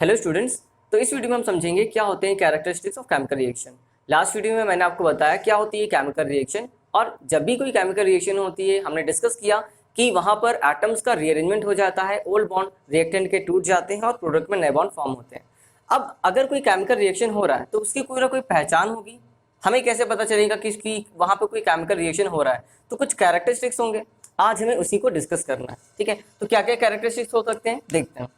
Hello students, तो इस video में हम समझेंगे क्या होते हैं characteristics of chemical reaction. Last video में मैंने आपको बताया क्या होती है केमिकल रिएक्शन, और जब भी कोई केमिकल रिएक्शन होती है हमने डिस्कस किया कि वहां पर एटम्स का रीअरेंजमेंट हो जाता है, ओल्ड बॉन्ड रिएक्टेंट के टूट जाते हैं और प्रोडक्ट में नए बॉन्ड फॉर्म होते हैं। अब अगर कोई केमिकल रिएक्शन हो रहा है तो उसकी कोई ना कोई पहचान होगी। हमें कैसे पता चलेगा कि इसकी वहां पर कोई केमिकल रिएक्शन हो रहा है? तो कुछ कैरेक्टरिस्टिक्स होंगे, आज हमें उसी को डिस्कस करना है। ठीक है, तो क्या क्या कैरेक्टरिस्टिक्स हो सकते हैं देखते हैं।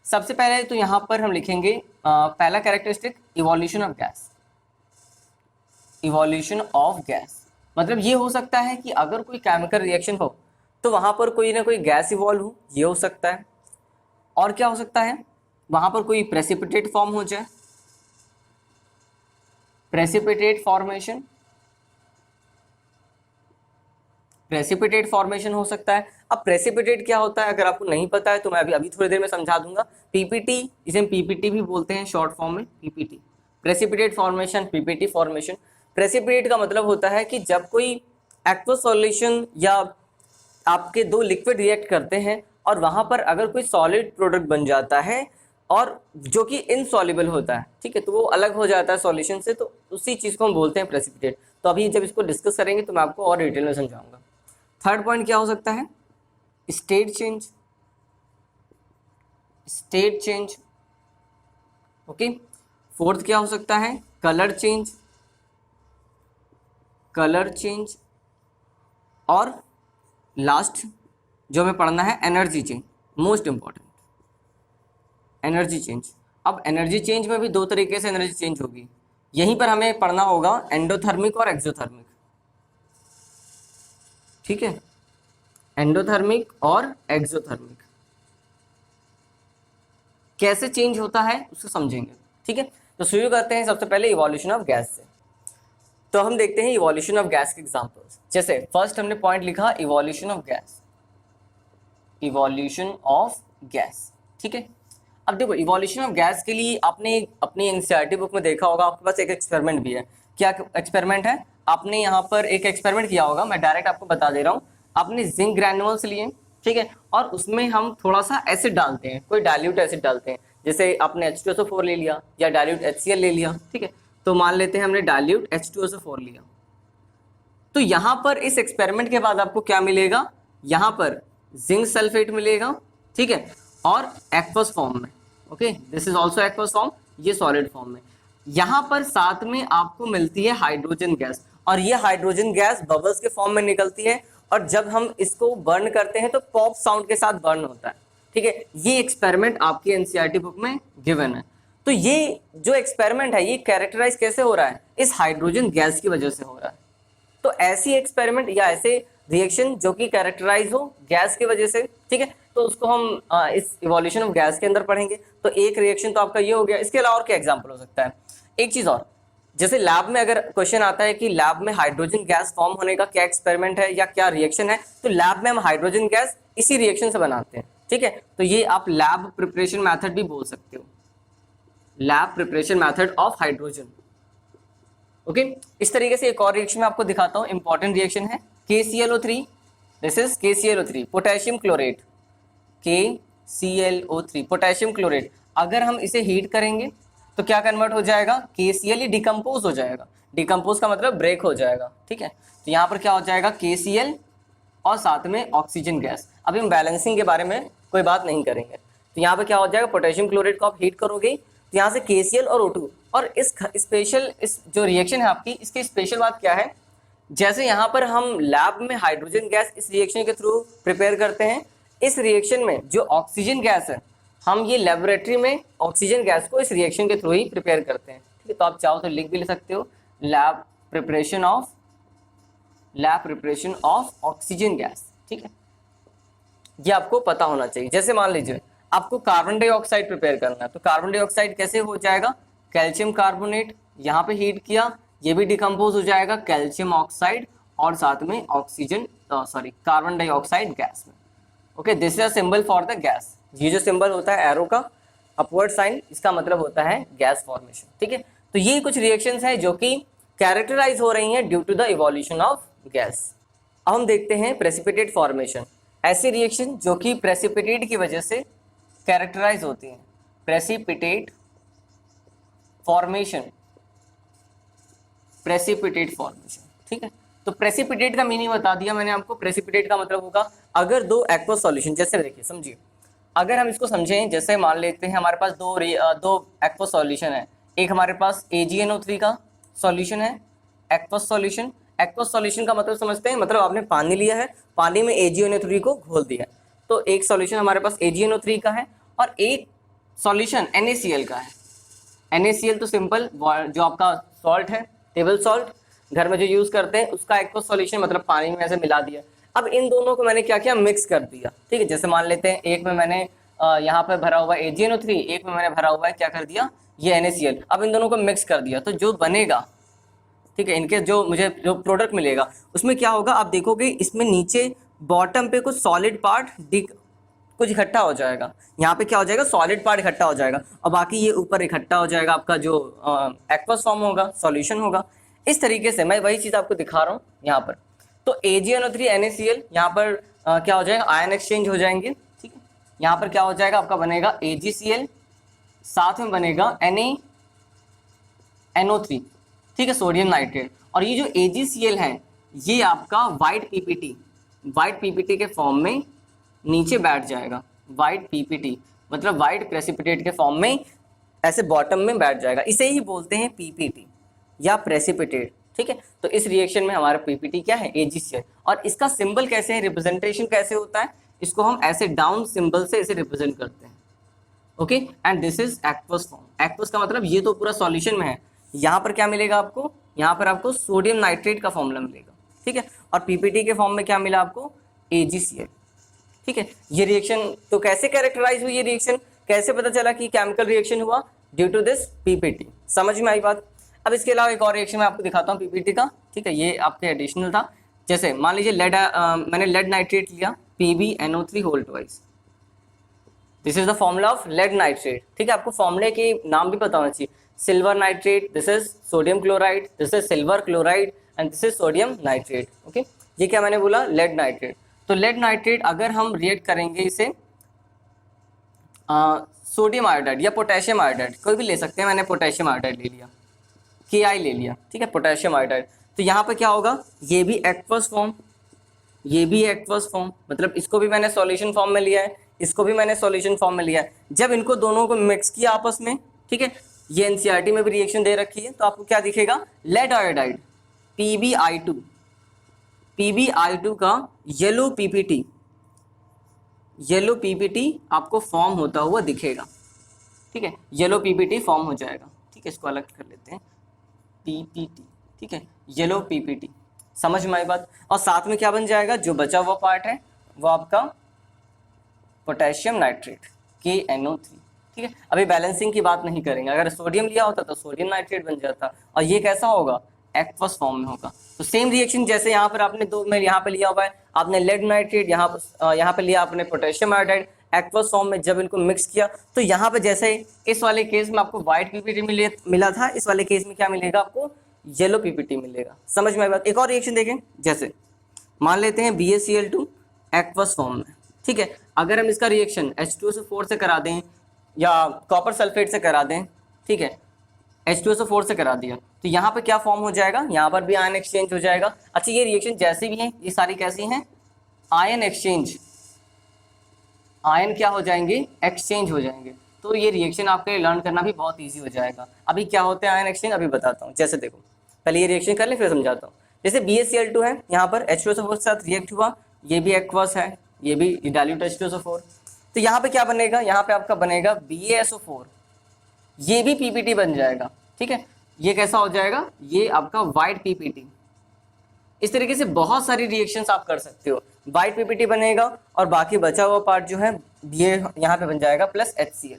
सबसे पहले तो यहाँ पर हम लिखेंगे पहला characteristic evolution of gas. Evolution of gas मतलब ये हो सकता है कि अगर कोई केमिकल रिएक्शन हो तो वहां पर कोई ना कोई गैस इवॉल्व हो, ये हो सकता है। और क्या हो सकता है, वहां पर कोई प्रेसिपिटेट फॉर्म हो जाए, प्रेसिपिटेट फॉर्मेशन, प्रेसिपिटेट फॉर्मेशन हो सकता है। अब प्रेसिपिटेट क्या होता है अगर आपको नहीं पता है तो मैं अभी थोड़ी देर में समझा दूंगा। पीपीटी, इसे हम पीपीटी भी बोलते हैं शॉर्ट फॉर्म में, PPT, precipitate formation, PPT formation. Precipitate का मतलब होता है कि जब कोई एक्वस सॉल्यूशन या आपके दो लिक्विड रिएक्ट करते हैं और वहां पर अगर कोई सॉलिड प्रोडक्ट बन जाता है और जो कि इनसॉल्युबल होता है, ठीक है, तो वो अलग हो जाता है सॉल्यूशन से, तो उसी चीज को हम बोलते हैं प्रेसिपिटेट। तो अभी जब इसको डिस्कस करेंगे तो मैं आपको और डिटेल में समझाऊंगा। थर्ड पॉइंट क्या हो सकता है, state change, state change. Okay, fourth क्या हो सकता है, कलर चेंज, कलर चेंज। और लास्ट जो हमें पढ़ना है energy change, most important, energy change. अब एनर्जी चेंज में भी दो तरीके से एनर्जी चेंज होगी, यहीं पर हमें पढ़ना होगा एंडोथर्मिक और एक्सोथर्मिक। ठीक है, एंडोथर्मिक और एक्सोथर्मिक कैसे चेंज होता है उसको समझेंगे। ठीक है, तो शुरू करते हैं सबसे पहले इवोल्यूशन ऑफ गैस से। तो हम देखते हैं इवोल्यूशन ऑफ गैस के एग्जांपल्स। जैसे फर्स्ट हमने पॉइंट लिखा evolution of gas, evolution of gas. ठीक है, अब देखो इवोल्यूशन ऑफ गैस के लिए आपने अपनी एनसीईआरटी बुक में देखा होगा, आपके पास एक एक्सपेरिमेंट भी है। क्या एक्सपेरिमेंट है, आपने यहाँ पर एक एक्सपेरिमेंट किया होगा, मैं डायरेक्ट आपको बता दे रहा हूँ। आपने जिंक ग्रैन्युल्स लिए, ठीक है, और उसमें हम थोड़ा सा एसिड डालते हैं, कोई डाइल्यूट एसिड डालते हैं। जैसे आपने H2SO4 ले लिया या डाइल्यूट HCl ले लिया, ठीक है, तो मान लेते हैं हमने डाइल्यूट H2SO4 लिया। तो यहाँ पर इस एक्सपेरिमेंट के बाद आपको क्या मिलेगा, यहाँ पर जिंक सल्फेट मिलेगा, ठीक है, और एक्वस फॉर्म में। Okay, this is also aqueous form, ये सॉलिड फॉर्म में। यहाँ पर साथ में आपको मिलती है हाइड्रोजन गैस, और ये हाइड्रोजन गैस बबल्स के फॉर्म में निकलती है, और जब हम इसको बर्न करते हैं तो पॉप साउंड के साथ बर्न होता है। ठीक है, ये एक्सपेरिमेंट आपकी एनसीईआरटी बुक में गिवन है। तो ये जो एक्सपेरिमेंट है ये कैरेक्टराइज कैसे हो रहा है, इस हाइड्रोजन गैस की वजह से हो रहा है। तो ऐसी एक्सपेरिमेंट या ऐसे रिएक्शन जो कि कैरेक्टराइज हो गैस की वजह से, ठीक है, तो उसको हम इस इवोल्यूशन ऑफ गैस के अंदर पढ़ेंगे। तो एक रिएक्शन तो आपका ये हो गया। इसके अलावा और क्या एग्जांपल हो सकता है, एक चीज और, जैसे लैब में अगर क्वेश्चन आता है कि लैब में हाइड्रोजन गैस फॉर्म होने का क्या एक्सपेरिमेंट है या क्या रिएक्शन है, तो लैब में हम हाइड्रोजन गैस इसी रिएक्शन से बनाते हैं। ठीक है, तो ये आप लैब प्रिपरेशन मेथड भी बोल सकते हो, lab preparation method of hydrogen. Okay, इस तरीके से एक और रिएक्शन मैं आपको दिखाता हूं, इंपॉर्टेंट रिएक्शन है KClO3। This is KClO3, potassium chlorate, KClO3 potassium chlorate. अगर हम इसे हीट करेंगे तो क्या कन्वर्ट हो जाएगा, KCl डिकम्पोज हो जाएगा। डिकम्पोज का मतलब ब्रेक हो जाएगा। ठीक है, तो यहाँ पर क्या हो जाएगा, KCl और साथ में ऑक्सीजन गैस। अभी हम बैलेंसिंग के बारे में कोई बात नहीं करेंगे। तो यहाँ पर क्या हो जाएगा, पोटेशियम क्लोरेट को आप हीट करोगे तो यहाँ से KCl और O2। और इस स्पेशल, इस जो रिएक्शन है आपकी, इसकी स्पेशल बात क्या है, जैसे यहाँ पर हम लैब में हाइड्रोजन गैस इस रिएक्शन के थ्रू प्रिपेयर करते हैं, इस रिएक्शन में जो ऑक्सीजन गैस है हम ये लेबोरेटरी में ऑक्सीजन गैस को इस रिएक्शन के थ्रू ही प्रिपेयर करते हैं। ठीक है, तो आप चाहो तो लिख भी ले सकते हो, lab preparation of oxygen gas. ठीक है, ये आपको पता होना चाहिए। जैसे मान लीजिए आपको कार्बन डाइऑक्साइड प्रिपेयर करना है, तो कार्बन डाइऑक्साइड कैसे हो जाएगा, कैल्शियम कार्बोनेट, यहाँ पे हीट किया, ये भी डिकम्पोज हो जाएगा कैल्शियम ऑक्साइड और साथ में ऑक्सीजन कार्बन डाइऑक्साइड गैस में। Okay, this is a symbol for the gas. ये जो सिंबल होता है एरो का अपवर्ड साइन, इसका मतलब होता है गैस फॉर्मेशन। ठीक है, तो ये कुछ रिएक्शंस हैं जो कि कैरेक्टराइज हो रही हैं due to the evolution of gas. अब हम देखते हैं प्रेसिपिटेट फॉर्मेशन, ऐसी रिएक्शन जो कि प्रेसिपिटेट की वजह से कैरेक्टराइज होती हैं। प्रेसिपिटेट फॉर्मेशन, प्रेसिपिटेट फॉर्मेशन, ठीक है। तो प्रेसिपिटेट का मीनिंग बता दिया मैंने आपको। प्रेसिपिटेट का मतलब होगा अगर दो एक्वस सॉल्यूशन, जैसे देखिए समझिए, अगर हम इसको समझें, जैसे मान लेते हैं हमारे पास दो एक्वस सॉल्यूशन है। एक हमारे पास AgNO3 का सॉल्यूशन है, एक्वस सॉल्यूशन। एक्वस सॉल्यूशन का मतलब समझते हैं, मतलब आपने पानी लिया है, पानी में AgNO3 को घोल दिया है। तो एक सॉल्यूशन हमारे पास AgNO3 का है और एक सॉल्यूशन NaCl का है। NaCl तो सिंपल जो आपका सॉल्ट है, टेबल सॉल्ट घर में जो यूज करते हैं, उसका एक्वस सॉल्यूशन, मतलब पानी में ऐसे मिला दिया। अब इन दोनों को मैंने क्या किया, मिक्स कर दिया, ठीक है। जैसे मान लेते हैं एक में मैंने यहाँ पे भरा हुआ है AgNO3, एक में मैंने भरा हुआ है क्या कर दिया, ये NaCl। अब इन दोनों को मिक्स कर दिया तो जो बनेगा, ठीक है, इनके जो मुझे जो प्रोडक्ट मिलेगा उसमें क्या होगा, आप देखोगे इसमें नीचे बॉटम पे कुछ सॉलिड पार्ट कुछ इकट्ठा हो जाएगा। यहाँ पे क्या हो जाएगा, सॉलिड पार्ट इकट्ठा हो जाएगा और बाकी ये ऊपर इकट्ठा हो जाएगा आपका जो एक्वस फॉर्म होगा, सॉल्यूशन होगा। इस तरीके से मैं वही चीज़ आपको दिखा रहा हूँ यहाँ पर। तो AgNO3 NaCl यहाँ पर क्या हो जाएगा, आयन एक्सचेंज हो जाएंगे, ठीक है। यहाँ पर क्या हो जाएगा, आपका बनेगा AgCl, साथ में बनेगा NaNO3, ठीक है, सोडियम नाइट्रेट। और ये जो AgCl है ये आपका व्हाइट पीपीटी के फॉर्म में नीचे बैठ जाएगा। व्हाइट पीपीटी मतलब व्हाइट प्रेसिपिटेट के फॉर्म में ऐसे बॉटम में बैठ जाएगा। इसे ही बोलते हैं पीपीटी या प्रेसिपिटेट, ठीक है। तो इस रिएक्शन में हमारा पीपीटी क्या है, AgCl। और इसका सिंबल कैसे है, रिप्रेजेंटेशन कैसे होता है, इसको हम ऐसे डाउन सिंबल से इसे रिप्रेजेंट करते हैं, okay. And this is aqueous form. Aqueous का मतलब ये तो पूरा सॉल्यूशन में है। यहाँ पर क्या मिलेगा आपको, यहाँ पर आपको सोडियम नाइट्रेट का फॉर्मूला मिलेगा, ठीक है। और पीपीटी के फॉर्म में क्या मिला आपको, AgCl, ठीक है। ये रिएक्शन तो कैसे कैरेक्टराइज हुई, ये रिएक्शन कैसे पता चला कि केमिकल रिएक्शन हुआ, ड्यू टू दिस पीपीटी। समझ में आई बात। अब इसके अलावा एक और रिएक्शन मैं आपको दिखाता हूँ पीपीटी का, ठीक है। ये आपके एडिशनल था। जैसे मान लीजिए मैंने लेड नाइट्रेट लिया, PbNO3 whole twice. This is the formula of lead nitrate, ठीक है। आपको फॉर्मूले के नाम भी पता होना चाहिए। Silver nitrate, this is sodium chloride, this is silver chloride and this is sodium nitrate, okay. ये क्या मैंने बोला, लेड नाइट्रेट। तो लेड नाइट्रेट अगर हम रिएक्ट करेंगे इसे सोडियम आयोडाइड या पोटेशियम आयोडाइड, कोई भी ले सकते हैं, मैंने पोटेशियम आयोडाइड ले लिया, Ki ले लिया, ठीक है, पोटेशियम आयोडाइड। तो यहाँ पे क्या होगा, ये भी एक्वस फॉर्म, ये भी एक्वस फॉर्म, मतलब इसको भी मैंने सॉल्यूशन फॉर्म में लिया है, इसको भी मैंने सॉल्यूशन फॉर्म में लिया है। जब इनको दोनों को मिक्स किया आपस में, ठीक है, ये NCERT में भी रिएक्शन दे रखी है, तो आपको क्या दिखेगा, लेड आयोडाइड PbI2 का येलो पीपीटी आपको फॉर्म होता हुआ दिखेगा, ठीक है। येलो पीपीटी फॉर्म हो जाएगा, ठीक है। इसको अलग कर लेते हैं, पीपीटी, ठीक है, येलो पीपीटी। समझ में आई बात। और साथ में क्या बन जाएगा, जो बचा हुआ पार्ट है वो आपका पोटेशियम नाइट्रेट KNO3, ठीक है। अभी बैलेंसिंग की बात नहीं करेंगे, अगर सोडियम लिया होता तो सोडियम नाइट्रेट बन जाता, और ये कैसा होगा, एक्वस फॉर्म में होगा। तो सेम रिएक्शन जैसे यहाँ पर आपने दो में यहाँ पे लिया हुआ है, आपने लेड नाइट्रेट, यहाँ पे लिया आपने पोटेशियम आयोडाइड, एक्वस फॉर्म में जब इनको मिक्स किया तो यहाँ पे जैसे इस वाले केस में आपको व्हाइट पीपीटी मिला था, इस वाले केस में क्या मिलेगा आपको, येलो पीपीटी मिलेगा। समझ में आई बात। एक और रिएक्शन देखें, जैसे मान लेते हैं BaCl2 एक्वस फॉर्म में, ठीक है। अगर हम इसका रिएक्शन H2SO4 से करा दें या कॉपर सल्फेट से करा दें, ठीक है, H2SO4 से करा दिया तो यहाँ पे क्या फॉर्म हो जाएगा, यहाँ पर भी आयन एक्सचेंज हो जाएगा। अच्छा, ये रिएक्शन जैसे भी हैं, ये सारी कैसी हैं, आयन एक्सचेंज, आयन क्या हो जाएंगे, एक्सचेंज हो जाएंगे। तो ये रिएक्शन आपके लिए लर्न करना भी बहुत ईजी हो जाएगा। अभी क्या होते हैं आयन एक्सचेंज, अभी बताता हूँ। जैसे देखो, पहले ये रिएक्शन कर ले फिर समझाता हूँ। जैसे BaCl2 है, यहाँ पर H2SO4 के साथ रिएक्ट हुआ, ये भी एक्वस है, ये भी डाइल्यूट H2SO4। तो यहाँ पे क्या बनेगा, यहाँ पे आपका बनेगा BaSO4, ये भी पीपीटी बन जाएगा, ठीक है। ये कैसा हो जाएगा, ये आपका व्हाइट पीपीटी। इस तरीके से बहुत सारी रिएक्शंस आप कर सकते हो। व्हाइट पीपीटी बनेगा और बाकी बचा हुआ पार्ट जो है ये यहाँ पे बन जाएगा प्लस HCl,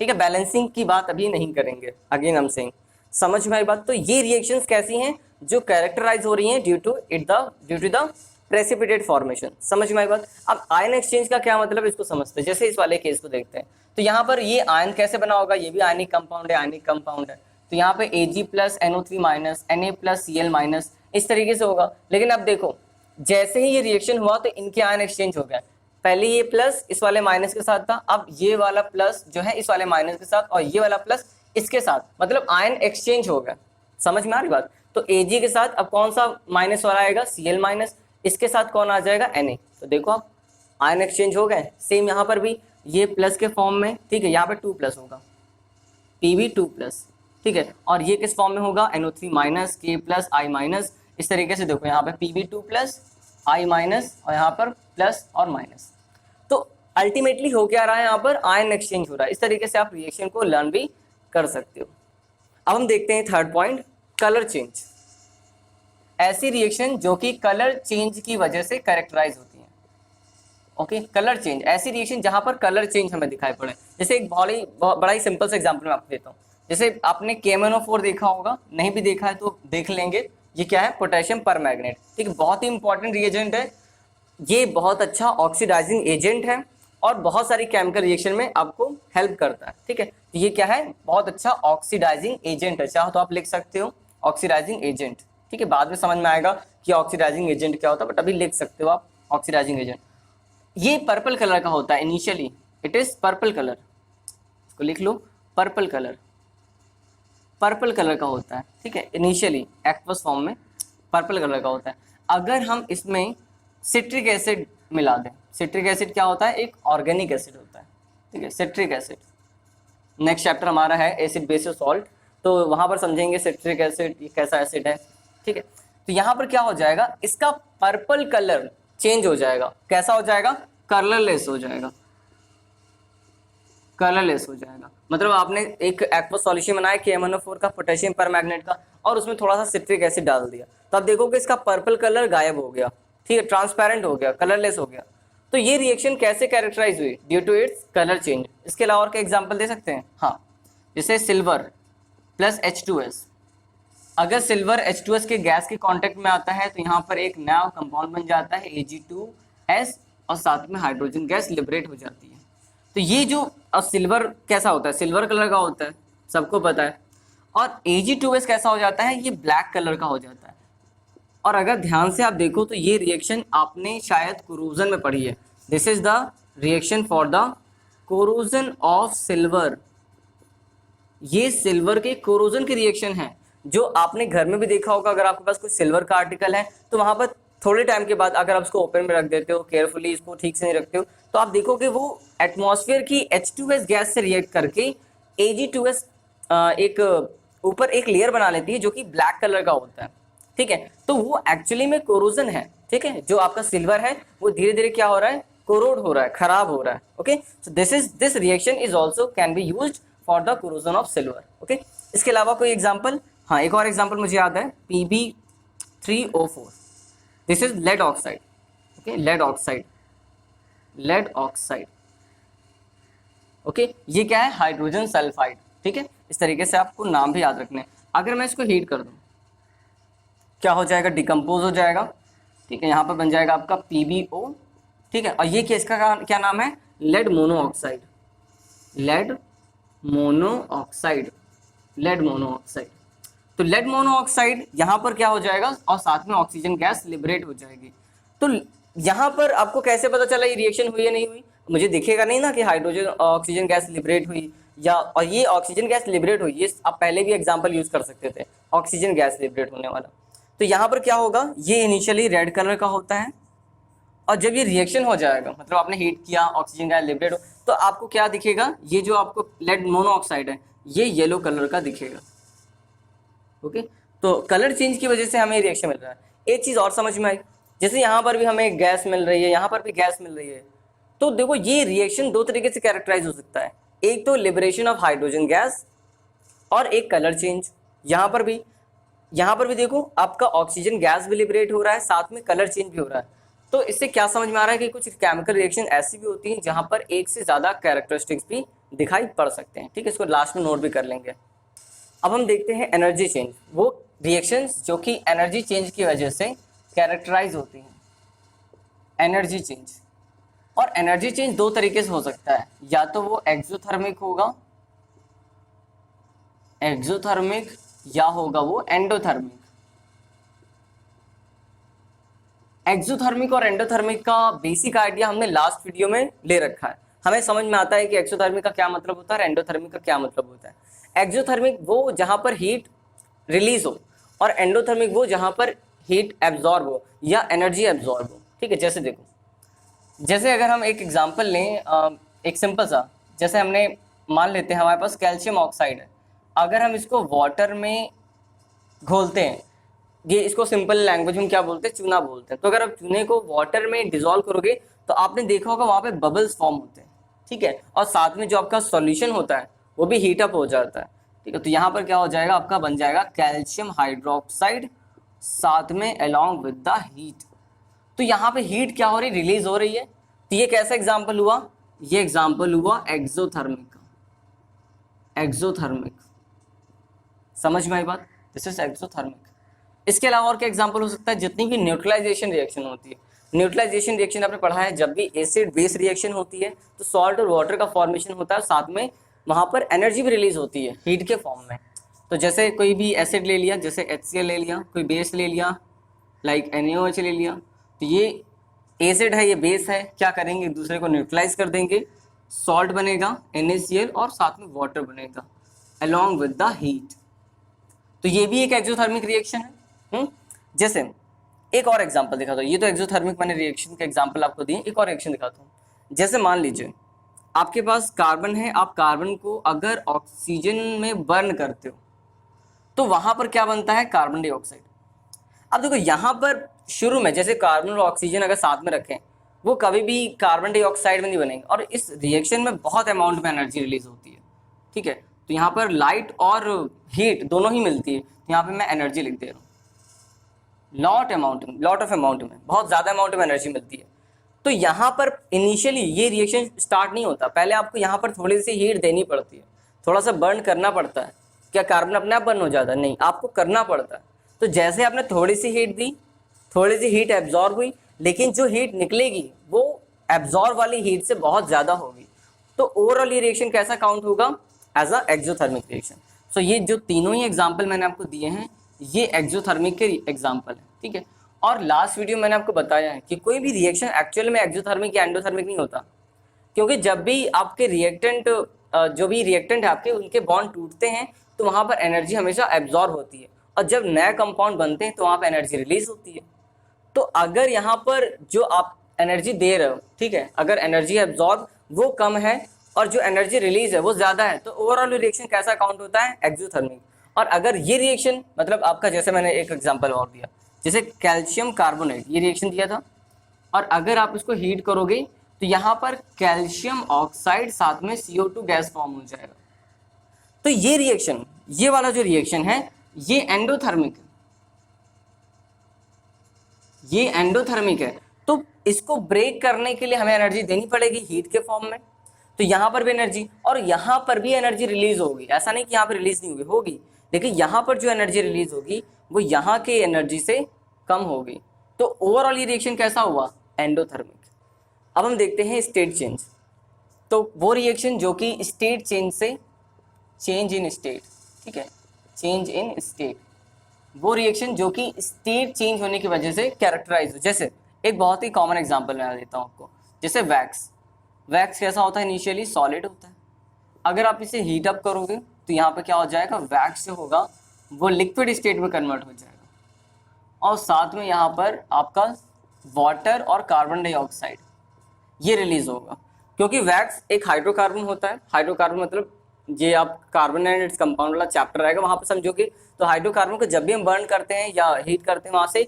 ठीक है। बैलेंसिंग की बात अभी नहीं करेंगे, अगेन हम सेइंग। समझ में आई बात। तो ये रिएक्शंस कैसी हैं, जो कैरेक्टराइज हो रही हैं due to the precipitate formation. समझ में आई बात। अब आयन एक्सचेंज का क्या मतलब, इसको समझते हैं। जैसे इस वाले केस को देखते हैं, तो यहाँ पर ये आयन कैसे बना होगा, ये भी आयनिक कंपाउंड है, तो यहाँ पे Ag+NO3- Na+Cl- इस तरीके से होगा। लेकिन अब देखो, जैसे ही ये रिएक्शन हुआ तो इनके आयन एक्सचेंज हो गया। पहले ये प्लस इस वाले माइनस के साथ था, अब ये वाला प्लस जो है इस वाले माइनस के साथ और ये वाला प्लस इसके साथ, मतलब आयन एक्सचेंज हो गया। समझ में आ रही बात? तो Ag के साथ अब कौन सा माइनस वाला आएगा, Cl माइनस, इसके साथ कौन आ जाएगा, Na। तो देखो आप आयन एक्सचेंज हो गए। सेम यहाँ पर भी ये प्लस के फॉर्म में, ठीक है, यहाँ पे 2 प्लस होगा, Pb2 प्लस, ठीक है, और ये किस फॉर्म में होगा, NO3 minus, K plus, I minus. इस तरीके से देखो यहाँ पे Pb2 प्लस, I माइनस और यहाँ पर प्लस और माइनस। तो अल्टीमेटली हो क्या रहा है, यहाँ पर आयन एक्सचेंज हो रहा है। इस तरीके से आप रिएक्शन को लर्न भी कर सकते हो। अब हम देखते हैं थर्ड पॉइंट, कलर चेंज। ऐसी रिएक्शन जो कि कलर चेंज की वजह से कैरेक्टराइज होती है। ओके, कलर चेंज, ऐसी रिएक्शन जहां पर कलर चेंज हमें दिखाई पड़े। जैसे एक बहुत बड़ा ही सिंपल सा एग्जांपल मैं आपको देता हूँ। जैसे आपने KMnO4 देखा होगा, नहीं भी देखा है तो देख लेंगे। ये क्या है, पोटेशियम परमैंगनेट, ठीक है, बहुत ही इंपॉर्टेंट रिएजेंट है। ये बहुत अच्छा ऑक्सीडाइजिंग एजेंट है और बहुत सारी केमिकल रिएक्शन में आपको हेल्प करता है, ठीक है। तो ये क्या है, बहुत अच्छा ऑक्सीडाइजिंग एजेंट है। चाहो तो आप लिख सकते हो ऑक्सीडाइजिंग एजेंट, ठीक है, बाद में समझ में आएगा कि ऑक्सीडाइजिंग एजेंट क्या होता है, बट अभी लिख सकते हो आप ऑक्सीडाइजिंग एजेंट। ये पर्पल कलर का होता है initially, it is purple colour, इसको लिख लो, पर्पल कलर, पर्पल कलर का होता है, ठीक है, इनिशियली एक्वस फॉर्म में पर्पल कलर का होता है। अगर हम इसमें सिट्रिक एसिड मिला दें, सिट्रिक एसिड क्या होता है, एक ऑर्गेनिक एसिड होता है, ठीक है, सिट्रिक एसिड। नेक्स्ट चैप्टर हमारा है एसिड बेस सॉल्ट, तो वहां पर समझेंगे सिट्रिक एसिड ये कैसा एसिड है, ठीक है। तो यहाँ पर क्या हो जाएगा, इसका पर्पल कलर चेंज हो जाएगा। कैसा हो जाएगा, कलरलेस हो जाएगा, कलरलेस हो जाएगा। मतलब आपने एक एक्वस सॉल्यूशन बनाया KMnO4 का, पोटेशियम परमैंगनेट का, और उसमें थोड़ा सा सिट्रिक एसिड डाल दिया, तो आप देखोगे इसका पर्पल कलर गायब हो गया, ठीक है, ट्रांसपेरेंट हो गया, कलरलेस हो गया। तो ये रिएक्शन कैसे कैरेक्टराइज हुई, due to its colour change. इसके अलावा और क्या एग्जांपल दे सकते हैं, हाँ, जैसे सिल्वर प्लस H2S। अगर सिल्वर H2S के गैस के कांटेक्ट में आता है तो यहाँ पर एक नया कंपाउंड बन जाता है Ag2S और साथ में हाइड्रोजन गैस लिबरेट हो जाती है। तो ये जो सिल्वर कैसा होता है, सिल्वर कलर का होता है, सबको पता है। और Ag2S कैसा हो जाता है, ये ब्लैक कलर का हो जाता है। और अगर ध्यान से आप देखो तो ये रिएक्शन आपने शायद कोरोजन में पढ़ी है। This is the reaction for the corrosion of silver. ये सिल्वर के कोरोजन की रिएक्शन है, जो आपने घर में भी देखा होगा। अगर आपके पास कोई सिल्वर का आर्टिकल है तो वहां पर थोड़े टाइम के बाद अगर आप उसको ओपन में रख देते हो, केयरफुली इसको ठीक से नहीं रखते हो, तो आप देखोगे वो एटमॉस्फेयर की H2S गैस से रिएक्ट करके Ag2S एक ऊपर एक लेयर बना लेती है जो कि ब्लैक कलर का होता है, ठीक है। तो वो एक्चुअली में कोरोजन है, ठीक है। जो आपका सिल्वर है वो धीरे धीरे क्या हो रहा है, कोरोड हो रहा है, खराब हो रहा है। Okay, so this reaction is also can be used for the corrosion of silver. Okay, इसके अलावा कोई एग्जाम्पल, हाँ, एक और एग्जाम्पल मुझे याद है, Pb3O4, this is lead oxide. Okay, lead oxide, lead oxide. Okay, ये क्या है, हाइड्रोजन सल्फाइड, ठीक है। इस तरीके से आपको नाम भी याद रखने हैं। अगर मैं इसको हीट कर दूं क्या हो जाएगा, डिकम्पोज हो जाएगा, ठीक है। यहाँ पर बन जाएगा आपका PbO, ठीक है। और ये इसका क्या नाम है, lead monoxide, lead monoxide, lead monoxide. तो लेड मोनोऑक्साइड यहाँ पर क्या हो जाएगा, और साथ में ऑक्सीजन गैस लिबरेट हो जाएगी। तो यहाँ पर आपको कैसे पता चला ये रिएक्शन हुई या नहीं हुई, मुझे दिखेगा नहीं ना कि हाइड्रोजन ऑक्सीजन गैस लिबरेट हुई या, और ये ऑक्सीजन गैस लिबरेट हुई, ये आप पहले भी एग्जांपल यूज कर सकते थे, ऑक्सीजन गैस लिबरेट होने वाला। तो यहाँ पर क्या होगा, ये इनिशियली रेड कलर का होता है, और जब ये रिएक्शन हो जाएगा, मतलब आपने हीट किया, ऑक्सीजन गैस लिबरेट हो, तो आपको क्या दिखेगा, ये जो आपको लेड मोनोऑक्साइड है ये येलो कलर का दिखेगा। ओके, तो कलर चेंज की वजह से हमें रिएक्शन मिल रहा है। एक चीज और समझ में आई, जैसे यहाँ पर भी हमें गैस मिल रही है, यहाँ पर भी गैस मिल रही है, तो देखो ये रिएक्शन दो तरीके से कैरेक्टराइज हो सकता है, एक तो लिबरेशन ऑफ हाइड्रोजन गैस और एक कलर चेंज। यहाँ पर भी देखो आपका ऑक्सीजन गैस भी लिबरेट हो रहा है, साथ में कलर चेंज भी हो रहा है। तो इससे क्या समझ में आ रहा है कि कुछ केमिकल रिएक्शन ऐसी भी होती हैं जहां पर एक से ज्यादा कैरेक्टरिस्टिक्स भी दिखाई पड़ सकते हैं, ठीक है। इसको लास्ट में नोट भी कर लेंगे। अब हम देखते हैं एनर्जी चेंज, वो रिएक्शंस जो कि एनर्जी चेंज की वजह से कैरेक्टराइज होती हैं। एनर्जी चेंज, और एनर्जी चेंज दो तरीके से हो सकता है, या तो वो एक्सोथर्मिक होगा, एक्सोथर्मिक, या होगा वो एंडोथर्मिक। एक्सोथर्मिक और एंडोथर्मिक का बेसिक आइडिया हमने लास्ट वीडियो में ले रखा है। हमें समझ में आता है कि एक्सोथर्मिक का क्या मतलब होता है और एंडोथर्मिक का क्या मतलब होता है। एक्सोथर्मिक वो जहां पर हीट रिलीज हो और एंडोथर्मिक वो जहां पर हीट एब्जॉर्ब हो या एनर्जी एब्जॉर्ब हो। ठीक है, जैसे देखो, जैसे अगर हम एक एग्जांपल लें, एक सिंपल सा, जैसे हमने मान लेते हैं हमारे पास कैल्शियम ऑक्साइड है, अगर हम इसको वाटर में घोलते हैं, ये इसको सिंपल लैंग्वेज में क्या बोलते हैं, चूना बोलते हैं। तो अगर आप चूने को वाटर में डिसॉल्व करोगे तो आपने देखा होगा वहां पे बबल्स फॉर्म होते हैं। ठीक है, और साथ में जो आपका सॉल्यूशन होता है वो भी हीट अप हो जाता है। ठीक है, तो यहाँ पर क्या हो जाएगा, आपका बन जाएगा कैल्शियम हाइड्रोक्साइड साथ में अलोंग विद द हीट। तो यहाँ पे हीट क्या हो रही, रिलीज हो रही है। तो ये कैसा एग्जाम्पल हुआ, ये एग्जाम्पल हुआ एक्सोथर्मिक का। एक्सोथर्मिक, समझ में आई बात, दिस इज एक्सोथर्मिक। इसके अलावा और क्या एग्जाम्पल हो सकता है, जितनी भी न्यूट्रलाइजेशन रिएक्शन होती है, न्यूट्रलाइजेशन रिएक्शन आपने पढ़ा है, जब भी एसिड बेस रिएक्शन होती है तो सॉल्ट और वाटर का फॉर्मेशन होता है, साथ में वहां पर एनर्जी भी रिलीज होती है हीट के फॉर्म में। तो जैसे कोई भी एसिड ले लिया, जैसे HCl ले लिया, कोई बेस ले लिया लाइक NaOH ले लिया, तो ये एसिड है, ये बेस है, क्या करेंगे, एक दूसरे को न्यूट्रलाइज कर देंगे, सॉल्ट बनेगा NaCl और साथ में वाटर बनेगा अलॉन्ग विद द हीट। तो ये भी एक एक्सोथर्मिक रिएक्शन है। जैसे एक और एग्जांपल दिखाता हूँ, ये तो एक्सोथर्मिक मैंने रिएक्शन के एग्जांपल आपको दिए, एक और रिएक्शन दिखाता हूँ। जैसे मान लीजिए आपके पास कार्बन है, आप कार्बन को अगर ऑक्सीजन में बर्न करते हो तो वहां पर क्या बनता है, कार्बन डाइऑक्साइड। अब देखो यहाँ पर शुरू में जैसे कार्बन और ऑक्सीजन अगर साथ में रखें, वो कभी भी कार्बन डाइऑक्साइड में नहीं बनेंगे, और इस रिएक्शन में बहुत अमाउंट में एनर्जी रिलीज होती है। ठीक है, तो यहाँ पर लाइट और हीट दोनों ही मिलती है, तो यहाँ पे मैं एनर्जी लिख दे रहा हूँ, लॉट ऑफ अमाउंट में, बहुत ज्यादा अमाउंट में एनर्जी मिलती है। तो यहाँ पर इनिशियली ये रिएक्शन स्टार्ट नहीं होता, पहले आपको यहाँ पर थोड़ी सी हीट देनी पड़ती है, थोड़ा सा बर्न करना पड़ता है। क्या कार्बन अपने आप बर्न हो जाता है, नहीं, आपको करना पड़ता है। तो जैसे आपने थोड़ी सी हीट दी, थोड़ी सी हीट एब्जॉर्ब हुई, लेकिन जो हीट निकलेगी वो एब्जॉर्ब वाली हीट से बहुत ज्यादा होगी, तो ओवरऑल ये रिएक्शन कैसा काउंट होगा, एज अ एक्सोथर्मिक रिएक्शन। सो ये जो तीनों ही एग्जाम्पल मैंने आपको दिए हैं, ये एक्सोथर्मिक के एग्जाम्पल है। ठीक है, और लास्ट वीडियो मैंने आपको बताया है कि कोई भी रिएक्शन एक्चुअल में एक्सोथर्मिक या एंडोथर्मिक नहीं होता, क्योंकि जब भी आपके रिएक्टेंट, जो भी रिएक्टेंट है आपके, उनके बॉन्ड टूटते हैं तो वहां पर एनर्जी हमेशा एब्जॉर्ब होती है, और जब नए कंपाउंड बनते हैं तो वहां पर एनर्जी रिलीज होती है। तो अगर यहाँ पर जो आप एनर्जी दे रहे हो, ठीक है, अगर एनर्जी एब्जॉर्ब वो कम है और जो एनर्जी रिलीज है वो ज्यादा है, तो ओवरऑल रिएक्शन कैसा काउंट होता है, एक्सोथर्मिक। और अगर ये रिएक्शन मतलब आपका, जैसे मैंने एक एग्जांपल और दिया, जैसे कैल्शियम कार्बोनेट, ये रिएक्शन दिया था, और अगर आप इसको हीट करोगे तो यहाँ पर कैल्शियम ऑक्साइड साथ में CO2 गैस फॉर्म हो जाएगा। तो ये रिएक्शन, ये वाला जो रिएक्शन है, ये एंडोथर्मिक है, ये एंडोथर्मिक है। तो इसको ब्रेक करने के लिए हमें एनर्जी देनी पड़ेगी हीट के फॉर्म में। तो यहाँ पर भी एनर्जी, और यहाँ पर भी एनर्जी रिलीज होगी, ऐसा नहीं कि यहाँ पर रिलीज नहीं होगी, होगी, लेकिन यहाँ पर जो एनर्जी रिलीज होगी वो यहाँ के एनर्जी से कम होगी। तो ओवरऑल ये रिएक्शन कैसा हुआ, एंडोथर्मिक। अब हम देखते हैं स्टेट चेंज। तो वो रिएक्शन जो कि स्टेट चेंज से, चेंज इन स्टेट, ठीक है, चेंज इन स्टेट, वो रिएक्शन जो कि स्टेट चेंज होने की वजह से कैरेक्टराइज हो। जैसे एक बहुत ही कॉमन एग्जांपल मैं देता हूँ आपको, जैसे वैक्स। वैक्स कैसा होता है, इनिशियली सॉलिड होता है, अगर आप इसे हीट अप करोगे तो यहाँ पे क्या हो जाएगा, वैक्स जो होगा वो लिक्विड स्टेट में कन्वर्ट हो जाएगा, और साथ में यहाँ पर आपका वाटर और कार्बन डाइऑक्साइड ये रिलीज होगा, क्योंकि वैक्स एक हाइड्रोकार्बन होता है। हाइड्रोकार्बन मतलब ये आप कार्बन एंड इट्स कंपाउंड वाला चैप्टर आएगा वहां पर समझोगे। तो हाइड्रोकार्बन को जब भी हम बर्न करते हैं या हीट करते हैं, वहां से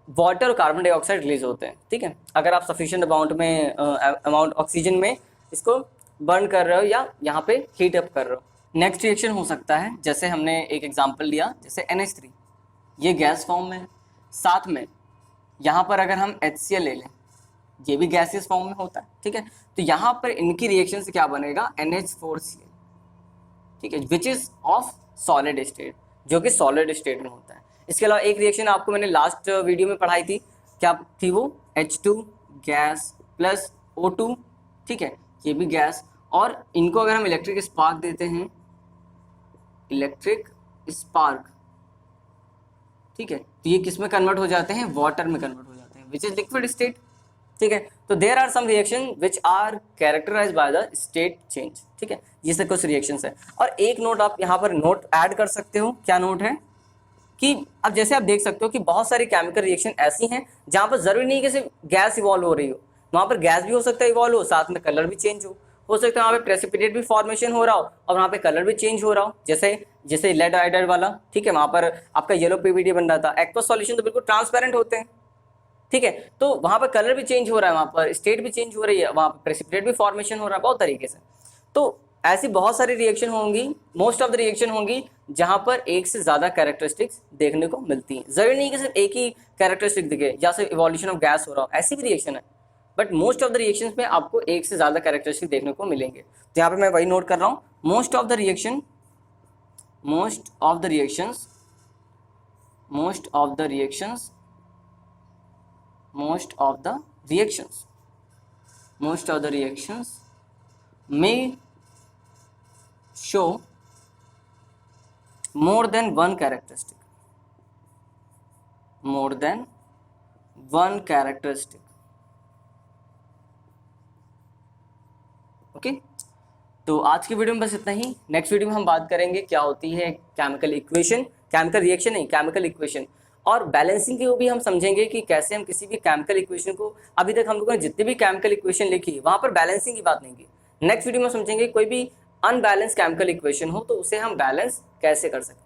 वाटर और कार्बन डाइऑक्साइड रिलीज होते हैं। ठीक है, अगर आप सफिशिएंट अमाउंट ऑक्सीजन में इसको बर्न कर रहे हो या यहाँ पे हीट अप कर रहे हो। नेक्स्ट रिएक्शन हो सकता है, जैसे हमने एक एग्जाम्पल लिया, जैसे NH3, ये गैस फॉर्म में, साथ में यहाँ पर अगर हम HCl ले लें, ये भी गैसियस फॉर्म में होता है। ठीक है, तो यहाँ पर इनकी रिएक्शन से क्या बनेगा, NH4Cl, ठीक है, which is of solid state, जो कि सॉलिड स्टेट में होता है। इसके अलावा एक रिएक्शन आपको मैंने लास्ट वीडियो में पढ़ाई थी, क्या थी वो, H2 गैस प्लस O2, ठीक है, ये भी गैस, और इनको अगर हम इलेक्ट्रिक स्पार्क देते हैं, इलेक्ट्रिक स्पार्क, ठीक है, तो ये किस में कन्वर्ट हो जाते हैं, वाटर में कन्वर्ट हो जाते हैं, विच इज लिक्विड स्टेट। ठीक है, तो there are some reaction which are characterize by the state change. ठीक है, ये सब कुछ रिएक्शंस है। और एक नोट आप यहाँ पर नोट ऐड कर सकते हो, क्या नोट है कि अब जैसे आप देख सकते हो कि बहुत सारी केमिकल रिएक्शन ऐसी हैं जहाँ पर जरूरी नहीं कि सिर्फ गैस इवॉल्व हो रही हो, वहाँ पर गैस भी हो सकता है इवॉल्व हो, साथ में कलर भी चेंज हो सकता है वहाँ पे प्रेसिपिटेट भी फॉर्मेशन हो रहा हो और वहाँ पे कलर भी चेंज हो रहा हो, जैसे जैसे लेड आयोडाइड वाला। ठीक है, वहाँ पर आपका येलो पीवीडी बन रहा था, एक्वस सॉल्यूशन तो बिल्कुल ट्रांसपेरेंट होते हैं। ठीक है, तो वहाँ पर कलर भी चेंज हो रहा है, वहाँ पर स्टेट भी चेंज हो रही है, वहाँ पर प्रेसिपिटेट भी फॉर्मेशन हो रहा है बहुत तरीके से। तो ऐसी बहुत सारी रिएक्शन होंगी, मोस्ट ऑफ द रिएक्शन होंगी जहाँ पर एक से ज़्यादा कैरेक्टरिस्टिक्स देखने को मिलती हैं। जरूरी नहीं कि सिर्फ एक ही कैरेक्टरिस्टिक दिखे, या सिर्फ इवोल्यूशन ऑफ गैस हो रहा हो, ऐसी भी रिएक्शन है, but most of the reactions में आपको एक से ज़्यादा कैरेक्टरिस्टिक देखने को मिलेंगे। तो यहाँ पे मैं वही नोट कर रहा हूँ, most of the reactions may show more than one characteristic, okay. तो आज की वीडियो में बस इतना ही। नेक्स्ट वीडियो में हम बात करेंगे क्या होती है केमिकल इक्वेशन, केमिकल रिएक्शन नहीं, केमिकल इक्वेशन, और बैलेंसिंग की वो भी हम समझेंगे कि कैसे हम किसी भी केमिकल इक्वेशन को, अभी तक हम लोगों ने जितनी भी केमिकल इक्वेशन लिखी वहाँ पर बैलेंसिंग की बात नहीं की। नेक्स्ट वीडियो में समझेंगे कोई भी अनबैलेंस केमिकल इक्वेशन हो तो उसे हम बैलेंस कैसे कर सकते हैं।